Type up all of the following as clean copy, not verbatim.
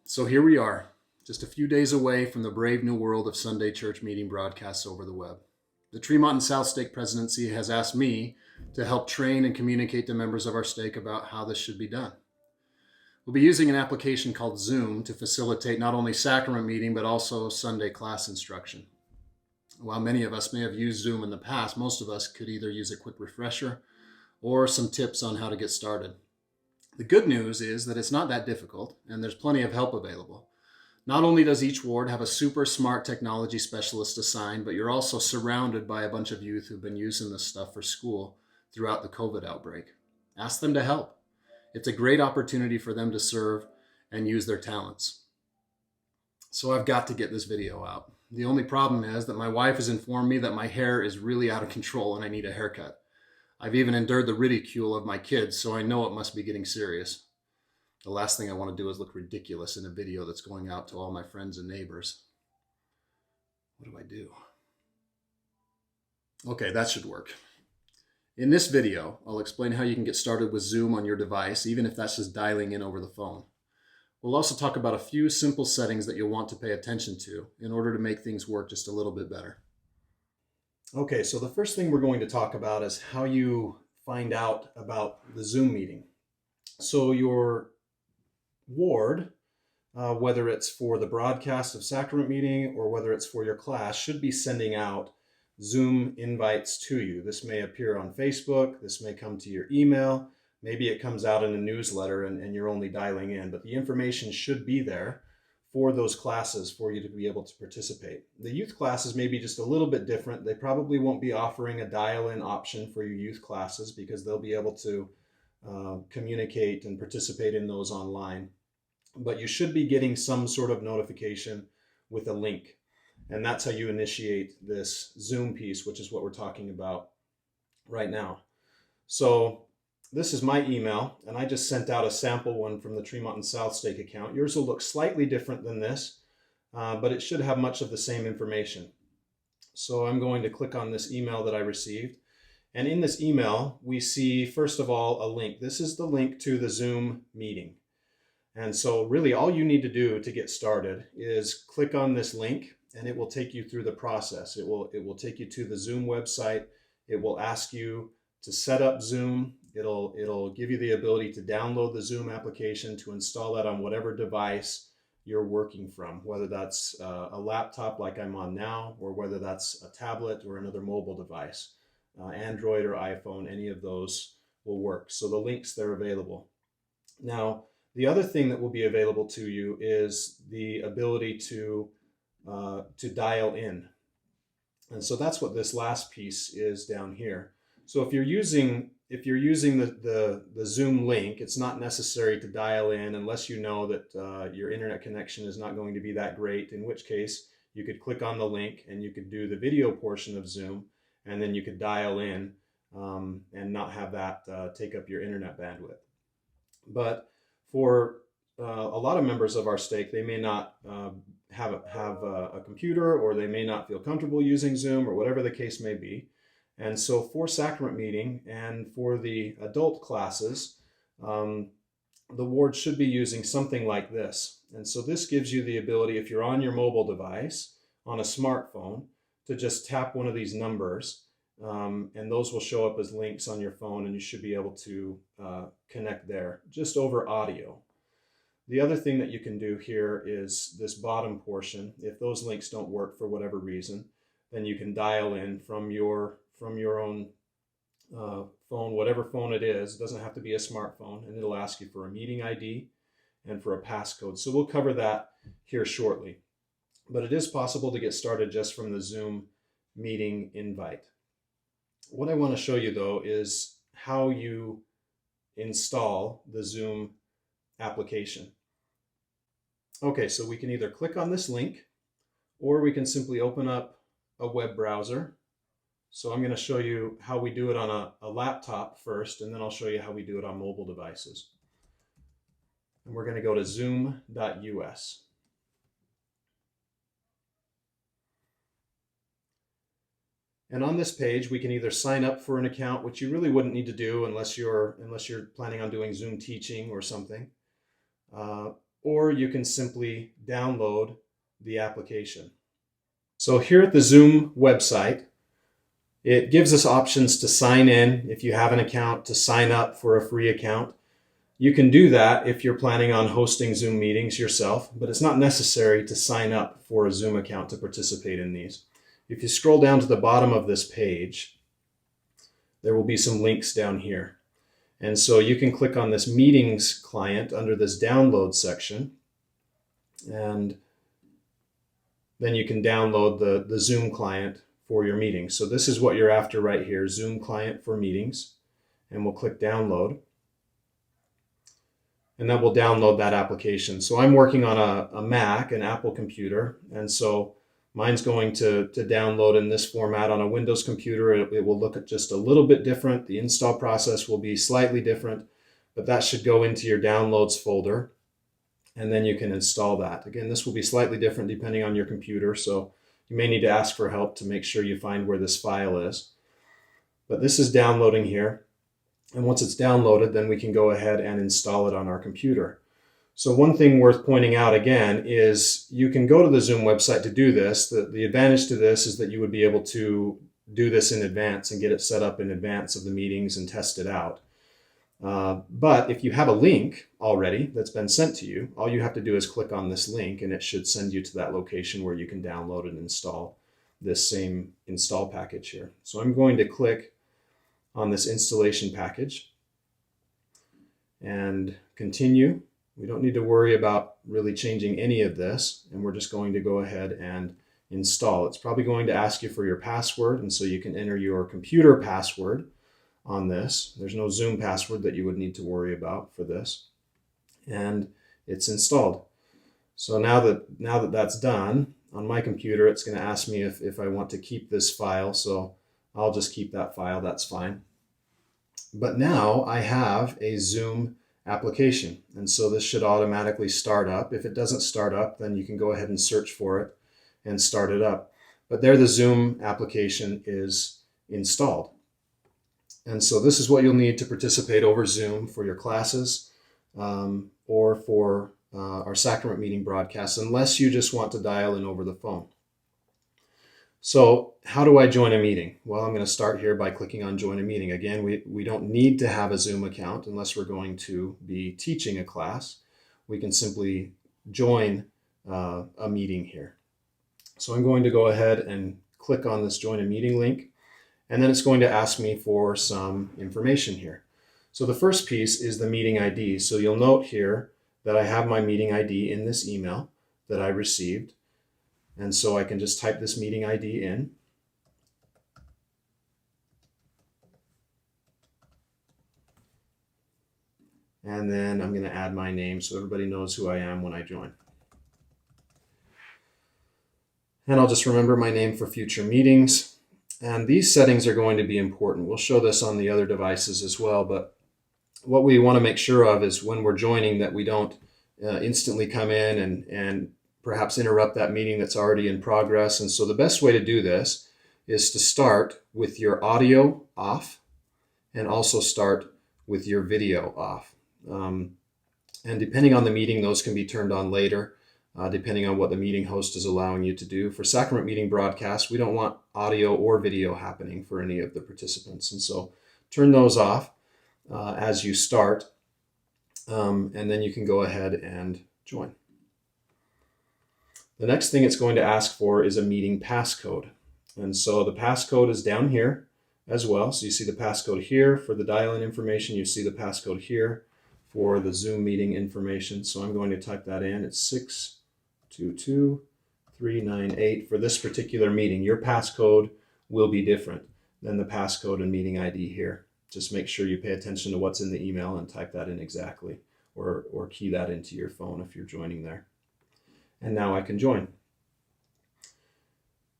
So here we are, just a few days away from the brave new world of Sunday church meeting broadcasts over the web. The Tremonton South Stake Presidency has asked me to help train and communicate to members of our stake about how this should be done. We'll be using an application called Zoom to facilitate not only sacrament meeting, but also Sunday class instruction. While many of us may have used Zoom in the past, most of us could either use a quick refresher or some tips on how to get started. The good news is that it's not that difficult, and there's plenty of help available. Not only does each ward have a super smart technology specialist assigned, but you're also surrounded by a bunch of youth who've been using this stuff for school throughout the COVID outbreak. Ask them to help. It's a great opportunity for them to serve and use their talents. So I've got to get this video out. The only problem is that my wife has informed me that my hair is really out of control and I need a haircut. I've even endured the ridicule of my kids, so I know it must be getting serious. The last thing I want to do is look ridiculous in a video that's going out to all my friends and neighbors. What do I do? Okay, that should work. In this video, I'll explain how you can get started with Zoom on your device, even if that's just dialing in over the phone. We'll also talk about a few simple settings that you'll want to pay attention to in order to make things work just a little bit better. Okay, so the first thing we're going to talk about is how you find out about the Zoom meeting. So your ward, whether it's for the broadcast of sacrament meeting or whether it's for your class, should be sending out Zoom invites to you. This may appear on Facebook, this may come to your email, maybe it comes out in a newsletter and you're only dialing in, but the information should be there for those classes for you to be able to participate. The youth classes may be just a little bit different. They probably won't be offering a dial-in option for your youth classes because they'll be able to communicate and participate in those online. But you should be getting some sort of notification with a link. And that's how you initiate this Zoom piece, which is what we're talking about right now. So this is my email, and I just sent out a sample one from the Tremonton South Stake account. Yours will look slightly different than this, but it should have much of the same information. So I'm going to click on this email that I received. And in this email, we see, first of all, a link. This is the link to the Zoom meeting. And so really all you need to do to get started is click on this link, and it will take you through the process. It will take you to the Zoom website. It will ask you to set up Zoom. It'll give you the ability to download the Zoom application, to install that on whatever device you're working from, whether that's a laptop like I'm on now, or whether that's a tablet or another mobile device. Android or iPhone, any of those will work. So the links, they're available. Now, the other thing that will be available to you is the ability to dial in. And so that's what this last piece is down here. So if you're using the Zoom link, it's not necessary to dial in unless you know that your internet connection is not going to be that great, in which case you could click on the link and you could do the video portion of Zoom, and then you could dial in and not have that take up your internet bandwidth. But for a lot of members of our stake, they may not have a computer, or they may not feel comfortable using Zoom, or whatever the case may be. And so for sacrament meeting and for the adult classes, the ward should be using something like this. And so this gives you the ability, if you're on your mobile device, on a smartphone, to just tap one of these numbers, and those will show up as links on your phone, and you should be able to connect there just over audio. The other thing that you can do here is this bottom portion. If those links don't work for whatever reason, then you can dial in from your own phone, whatever phone it is. It doesn't have to be a smartphone, and it'll ask you for a meeting ID and for a passcode. So we'll cover that here shortly. But it is possible to get started just from the Zoom meeting invite. What I want to show you, though, is how you install the Zoom application. Okay, so we can either click on this link, or we can simply open up a web browser. So I'm going to show you how we do it on a laptop first, and then I'll show you how we do it on mobile devices. And we're going to go to zoom.us. And on this page, we can either sign up for an account, which you really wouldn't need to do unless you're planning on doing Zoom teaching or something. or you can simply download the application. So here at the Zoom website, it gives us options to sign in if you have an account, to sign up for a free account. You can do that if you're planning on hosting Zoom meetings yourself, but it's not necessary to sign up for a Zoom account to participate in these. If you scroll down to the bottom of this page, there will be some links down here. And so you can click on this meetings client under this download section, and then you can download the Zoom client for your meetings. So this is what you're after right here, Zoom client for meetings, and we'll click download. And then we'll download that application. So I'm working on a Mac, an Apple computer, and so mine's going to download in this format. On a Windows computer, it will look just a little bit different. The install process will be slightly different, but that should go into your downloads folder, and then you can install that. Again, this will be slightly different depending on your computer, so you may need to ask for help to make sure you find where this file is. But this is downloading here. And once it's downloaded, then we can go ahead and install it on our computer. So one thing worth pointing out again is you can go to the Zoom website to do this. The advantage to this is that you would be able to do this in advance and get it set up in advance of the meetings and test it out. But if you have a link already that's been sent to you, all you have to do is click on this link and it should send you to that location where you can download and install this same install package here. So I'm going to click on this installation package and continue. We don't need to worry about really changing any of this, and we're just going to go ahead and install. It's probably going to ask you for your password, and so you can enter your computer password on this. There's no Zoom password that you would need to worry about for this, and it's installed. So now that that's done, on my computer it's going to ask me if I want to keep this file, so I'll just keep that file, that's fine. But now I have a Zoom application, and so this should automatically start up. If it doesn't start up, then you can go ahead and search for it and start it up. But there the Zoom application is installed. And so this is what you'll need to participate over Zoom for your classes or for our sacrament meeting broadcasts, unless you just want to dial in over the phone. So how do I join a meeting? Well, I'm going to start here by clicking on join a meeting. Again, we don't need to have a Zoom account unless we're going to be teaching a class. We can simply join a meeting here. So I'm going to go ahead and click on this join a meeting link, and then it's going to ask me for some information here. So the first piece is the meeting ID. So you'll note here that I have my meeting ID in this email that I received. And so I can just type this meeting ID in. And then I'm going to add my name so everybody knows who I am when I join. And I'll just remember my name for future meetings. And these settings are going to be important. We'll show this on the other devices as well, but what we want to make sure of is when we're joining that we don't instantly come in and perhaps interrupt that meeting that's already in progress. And so the best way to do this is to start with your audio off and also start with your video off. And depending on the meeting, those can be turned on later, depending on what the meeting host is allowing you to do. For sacrament meeting broadcasts, we don't want audio or video happening for any of the participants. And so turn those off as you start, and then you can go ahead and join. The next thing it's going to ask for is a meeting passcode. And so the passcode is down here as well. So you see the passcode here for the dial-in information. You see the passcode here for the Zoom meeting information. So I'm going to type that in. It's 622398 for this particular meeting. Your passcode will be different than the passcode and meeting ID here. Just make sure you pay attention to what's in the email and type that in exactly, or key that into your phone if you're joining there. And now I can join.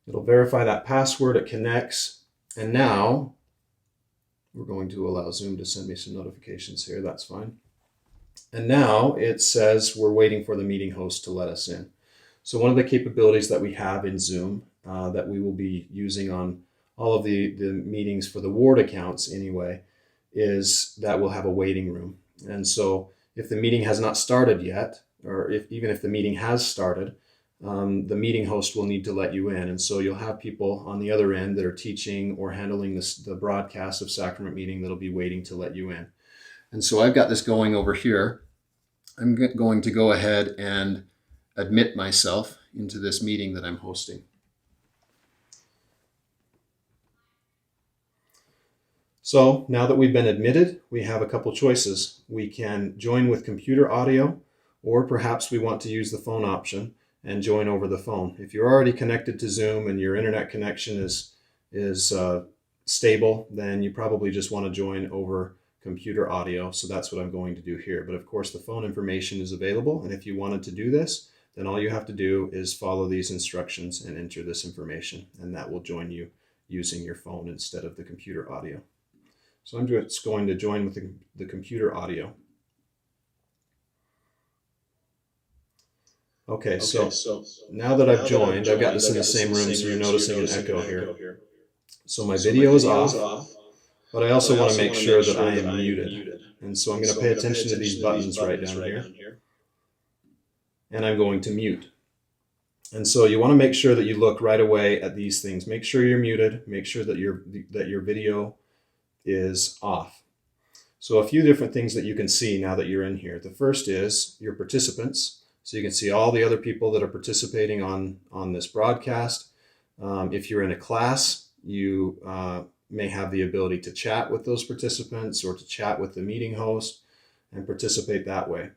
It'll verify that password, it connects, and now we're going to allow Zoom to send me some notifications here, that's fine. And now it says we're waiting for the meeting host to let us in. So one of the capabilities that we have in Zoom that we will be using on all of the meetings for the ward accounts anyway, is that we'll have a waiting room. And so if the meeting has not started yet, or even if the meeting has started, the meeting host will need to let you in. And so you'll have people on the other end that are teaching or handling the broadcast of Sacrament Meeting that'll be waiting to let you in. And so I've got this going over here. I'm going to go ahead and admit myself into this meeting that I'm hosting. So now that we've been admitted, we have a couple choices. We can join with computer audio, or perhaps we want to use the phone option and join over the phone. If you're already connected to Zoom and your internet connection is stable, then you probably just want to join over computer audio. So that's what I'm going to do here. But of course, the phone information is available. And if you wanted to do this, then all you have to do is follow these instructions and enter this information, and that will join you using your phone instead of the computer audio. So I'm just going to join with the computer audio. Okay, so now that I've joined, I've got this in the same room, so you're noticing an echo here. So my video is off, but I also want to make sure that I am muted. And so I'm going to pay attention to these buttons right down here. And I'm going to mute. And so you want to make sure that you look right away at these things. Make sure you're muted. Make sure that your video is off. So a few different things that you can see now that you're in here. The first is your participants. So you can see all the other people that are participating on this broadcast. If you're in a class, you may have the ability to chat with those participants or to chat with the meeting host and participate that way.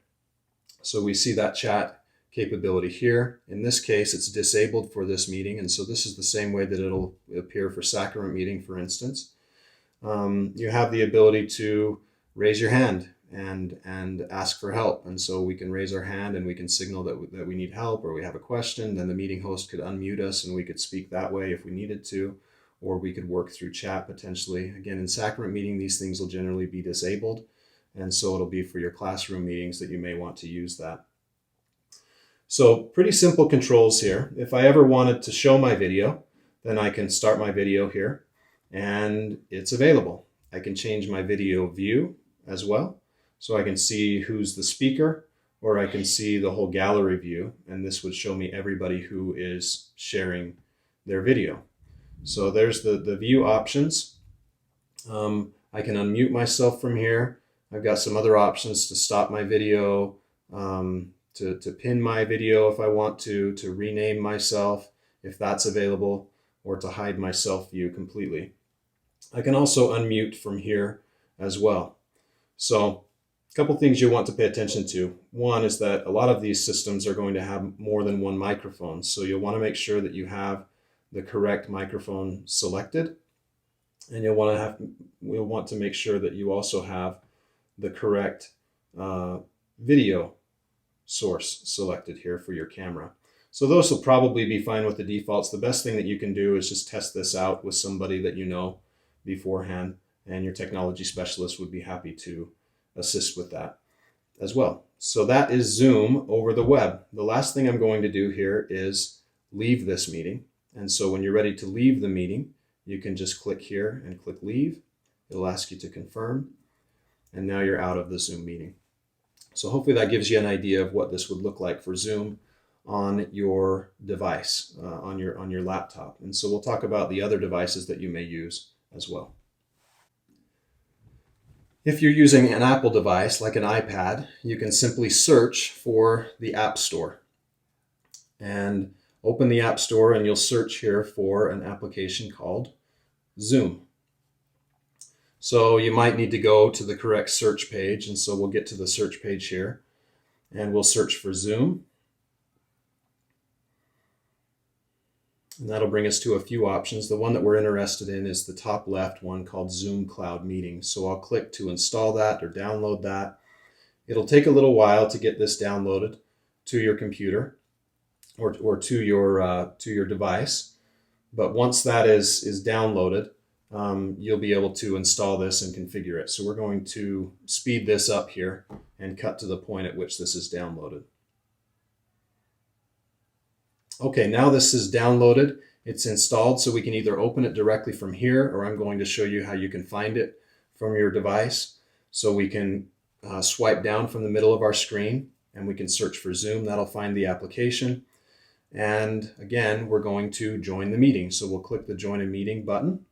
So we see that chat capability here. In this case, it's disabled for this meeting, and so this is the same way that it'll appear for Sacrament Meeting, for instance. You have the ability to raise your hand and ask for help, and so we can raise our hand and we can signal that we need help or we have a question. Then the meeting host could unmute us and we could speak that way if we needed to, or we could work through chat potentially. Again, in Sacrament Meeting, these things will generally be disabled, and so it'll be for your classroom meetings that you may want to use that. So pretty simple controls here. If I ever wanted to show my video, then I can start my video here and it's available. I can change my video view as well. So I can see who's the speaker, or I can see the whole gallery view, and this would show me everybody who is sharing their video. So there's the view options. I can unmute myself from here. I've got some other options to stop my video, to pin my video if I want to rename myself if that's available, or to hide my self view completely. I can also unmute from here as well. So a couple things you want to pay attention to. One is that a lot of these systems are going to have more than one microphone, so you'll want to make sure that you have the correct microphone selected, and you'll want to make sure that you also have the correct video source selected here for your camera. So those will probably be fine with the defaults. The best thing that you can do is just test this out with somebody that you know beforehand, and your technology specialist would be happy to assist with that as well. So that is Zoom over the web. The last thing I'm going to do here is leave this meeting. And so when you're ready to leave the meeting, you can just click here and click leave. It'll ask you to confirm, and now you're out of the Zoom meeting. So hopefully that gives you an idea of what this would look like for Zoom on your device, on your laptop. And so we'll talk about the other devices that you may use as well. If you're using an Apple device like an iPad, you can simply search for the App Store and open the App Store, and you'll search here for an application called Zoom. So you might need to go to the correct search page, and so we'll get to the search page here and we'll search for Zoom. And that'll bring us to a few options. The one that we're interested in is the top left one called Zoom Cloud Meetings. So I'll click to install that or download that. It'll take a little while to get this downloaded to your computer or to your device. But once that is downloaded, you'll be able to install this and configure it. So we're going to speed this up here and cut to the point at which this is downloaded. Okay, now this is downloaded, it's installed, so we can either open it directly from here, or I'm going to show you how you can find it from your device. So we can swipe down from the middle of our screen and we can search for Zoom. That'll find the application. And again, we're going to join the meeting. So we'll click the Join a Meeting button.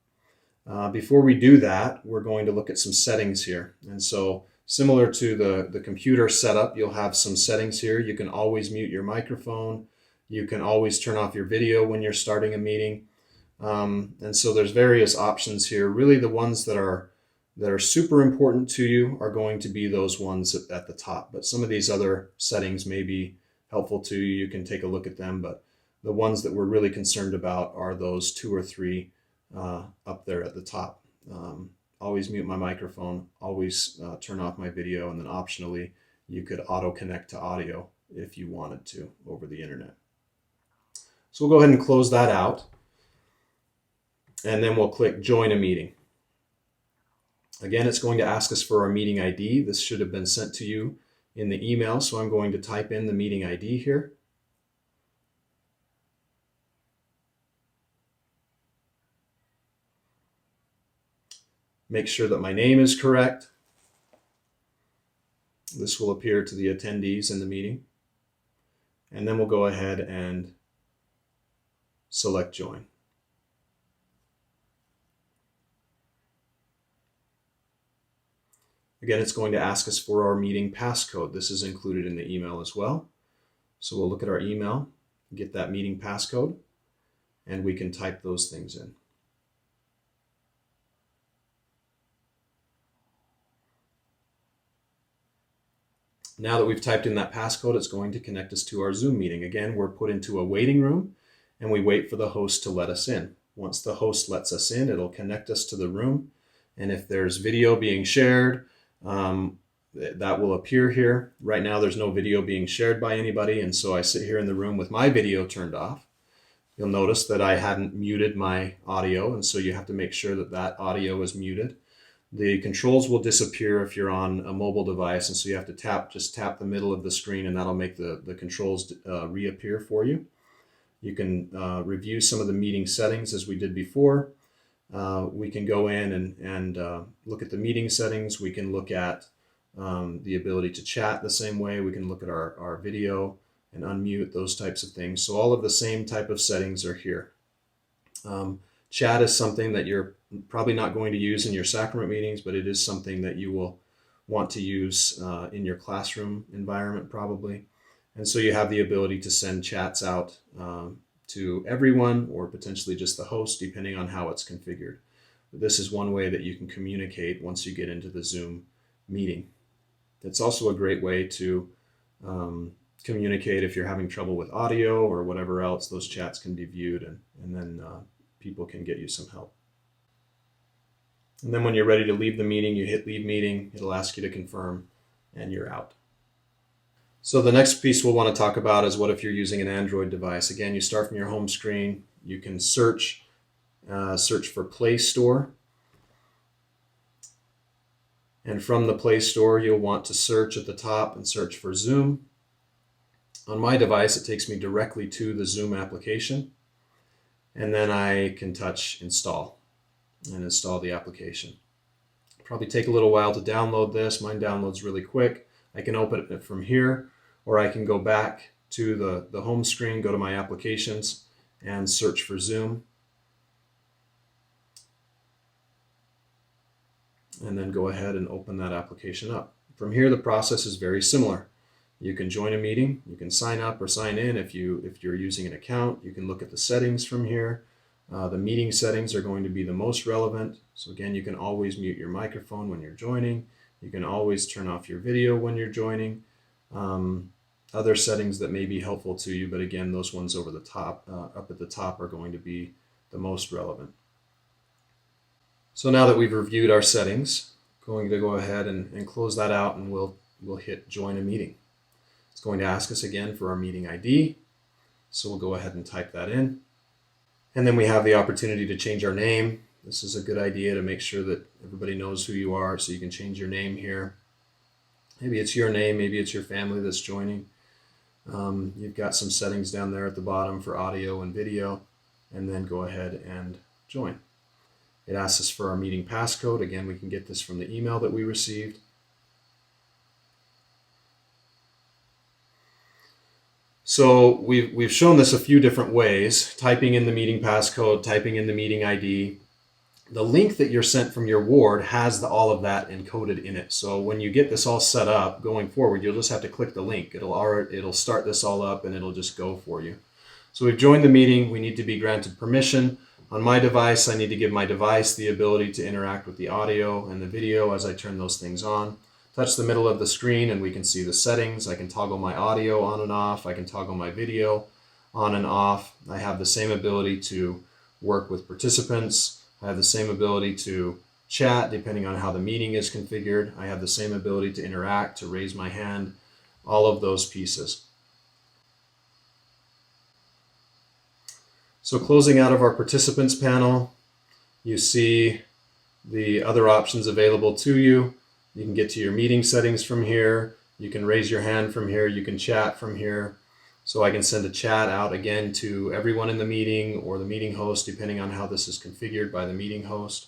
Before we do that, we're going to look at some settings here. And so similar to the computer setup, you'll have some settings here. You can always mute your microphone. You can always turn off your video when you're starting a meeting. And so there's various options here. Really the ones that are super important to you are going to be those ones at the top. But some of these other settings may be helpful to you. You can take a look at them. But the ones that we're really concerned about are those 2 or 3 up there at the top. Always mute my microphone, always turn off my video, and then optionally you could auto connect to audio if you wanted to over the internet. So we'll go ahead and close that out, and then we'll click Join a Meeting. Again, it's going to ask us for our meeting ID. This should have been sent to you in the email, so I'm going to type in the meeting ID here. Make sure that my name is correct. This will appear to the attendees in the meeting. And then we'll go ahead and select Join. Again, it's going to ask us for our meeting passcode. This is included in the email as well. So we'll look at our email, get that meeting passcode, and we can type those things in. Now that we've typed in that passcode, it's going to connect us to our Zoom meeting. Again, we're put into a waiting room and we wait for the host to let us in. Once the host lets us in, it'll connect us to the room. And if there's video being shared, that will appear here. Right now, there's no video being shared by anybody. And so I sit here in the room with my video turned off. You'll notice that I hadn't muted my audio. And so you have to make sure that that audio is muted. The controls will disappear if you're on a mobile device, and so you have to just tap the middle of the screen, and that'll make the controls reappear for you. You can review some of the meeting settings as we did before. We can go in and look at the meeting settings. We can look at the ability to chat the same way. We can look at our video and unmute, those types of things. So all of the same type of settings are here. Chat is something that you're probably not going to use in your sacrament meetings, but it is something that you will want to use in your classroom environment probably. And so you have the ability to send chats out to everyone or potentially just the host, depending on how it's configured. But this is one way that you can communicate once you get into the Zoom meeting. It's also a great way to communicate if you're having trouble with audio or whatever else. Those chats can be viewed, and then people can get you some help. And then when you're ready to leave the meeting, you hit Leave Meeting. It'll ask you to confirm, and you're out. So the next piece we'll want to talk about is what if you're using an Android device. Again, you start from your home screen. You can search for Play Store. And from the Play Store, you'll want to search at the top and search for Zoom. On my device, it takes me directly to the Zoom application. And then I can touch Install and install the application. Probably take a little while to download this. Mine downloads really quick. I can open it from here, or I can go back to the home screen, go to my applications, and search for Zoom. And then go ahead and open that application up. From here, the process is very similar. You can join a meeting, you can sign up or sign in if you're using an account. You can look at the settings from here. The meeting settings are going to be the most relevant. So again, you can always mute your microphone when you're joining. You can always turn off your video when you're joining. Other settings that may be helpful to you, but again, those ones over the top, up at the top, are going to be the most relevant. So now that we've reviewed our settings, going to go ahead and close that out, and we'll hit Join a Meeting. It's going to ask us again for our meeting ID. So we'll go ahead and type that in. And then we have the opportunity to change our name. This is a good idea to make sure that everybody knows who you are, so you can change your name here. Maybe it's your name, maybe it's your family that's joining. You've got some settings down there at the bottom for audio and video, and then go ahead and join. It asks us for our meeting passcode. Again, we can get this from the email that we received. So we've shown this a few different ways: typing in the meeting passcode, typing in the meeting ID. The link that you're sent from your ward has all of that encoded in it. So when you get this all set up going forward, you'll just have to click the link. It'll start this all up and it'll just go for you. So we've joined the meeting. We need to be granted permission. On my device, I need to give my device the ability to interact with the audio and the video as I turn those things on. Touch the middle of the screen and we can see the settings. I can toggle my audio on and off. I can toggle my video on and off. I have the same ability to work with participants. I have the same ability to chat depending on how the meeting is configured. I have the same ability to interact, to raise my hand, all of those pieces. So closing out of our participants panel, you see the other options available to you. You can get to your meeting settings from here. You can raise your hand from here. You can chat from here. So I can send a chat out again to everyone in the meeting or the meeting host, depending on how this is configured by the meeting host.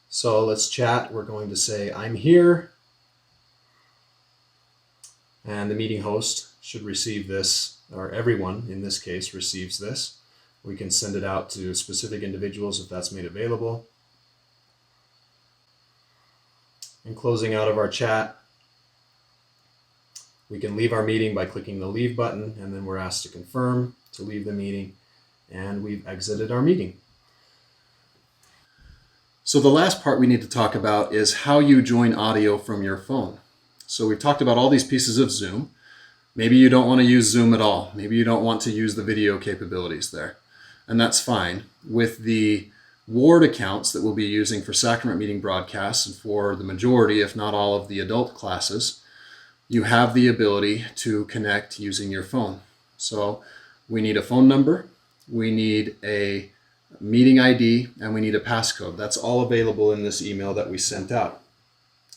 So let's chat. We're going to say, I'm here. And the meeting host should receive this, or everyone in this case receives this. We can send it out to specific individuals if that's made available. And closing out of our chat, we can leave our meeting by clicking the leave button, and then we're asked to confirm to leave the meeting, and we've exited our meeting. So the last part we need to talk about is how you join audio from your phone. So we've talked about all these pieces of Zoom. Maybe you don't want to use Zoom at all. Maybe you don't want to use the video capabilities there, and that's fine. With the ward accounts that we'll be using for sacrament meeting broadcasts and for the majority, if not all, of the adult classes, you have the ability to connect using your phone. So we need a phone number, we need a meeting ID, and we need a passcode. That's all available in this email that we sent out.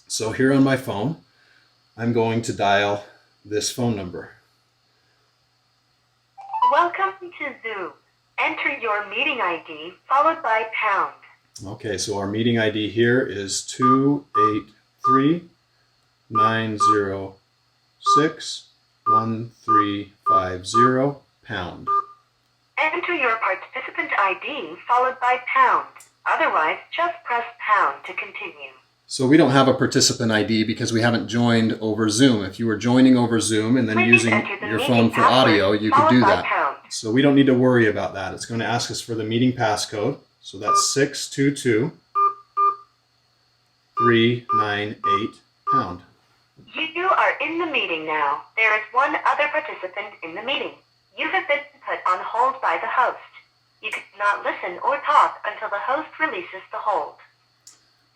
So here on my phone, I'm going to dial this phone number. Welcome to Zoom. Enter your meeting ID followed by pound. Okay, so our meeting ID here is 283-906-1350 pound. Enter your participant ID followed by pound. Otherwise, just press pound to continue. So we don't have a participant ID because we haven't joined over Zoom. If you were joining over Zoom and then using your phone for audio, you could do that. So we don't need to worry about that. It's going to ask us for the meeting passcode. So that's 622398 pound. You are in the meeting now. There is one other participant in the meeting. You have been put on hold by the host. You cannot listen or talk until the host releases the hold.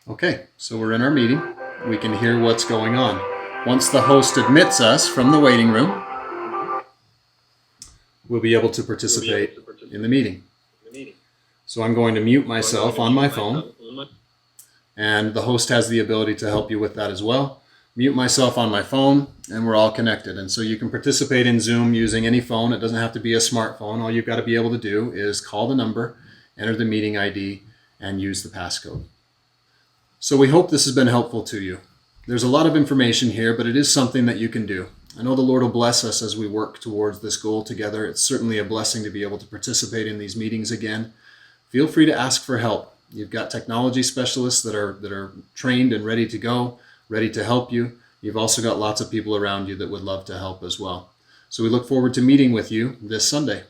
Okay, so we're in our meeting. We can hear what's going on. Once the host admits us from the waiting room, we'll be able to participate in the meeting. So I'm going to mute myself on my phone, and the host has the ability to help you with that as well. Mute myself on my phone, and we're all connected. And so you can participate in Zoom using any phone. It doesn't have to be a smartphone. All you've got to be able to do is call the number, enter the meeting ID, and use the passcode. So we hope this has been helpful to you. There's a lot of information here, but it is something that you can do. I know the Lord will bless us as we work towards this goal together. It's certainly a blessing to be able to participate in these meetings again. Feel free to ask for help. You've got technology specialists that are trained and ready to go, ready to help you. You've also got lots of people around you that would love to help as well. So we look forward to meeting with you this Sunday.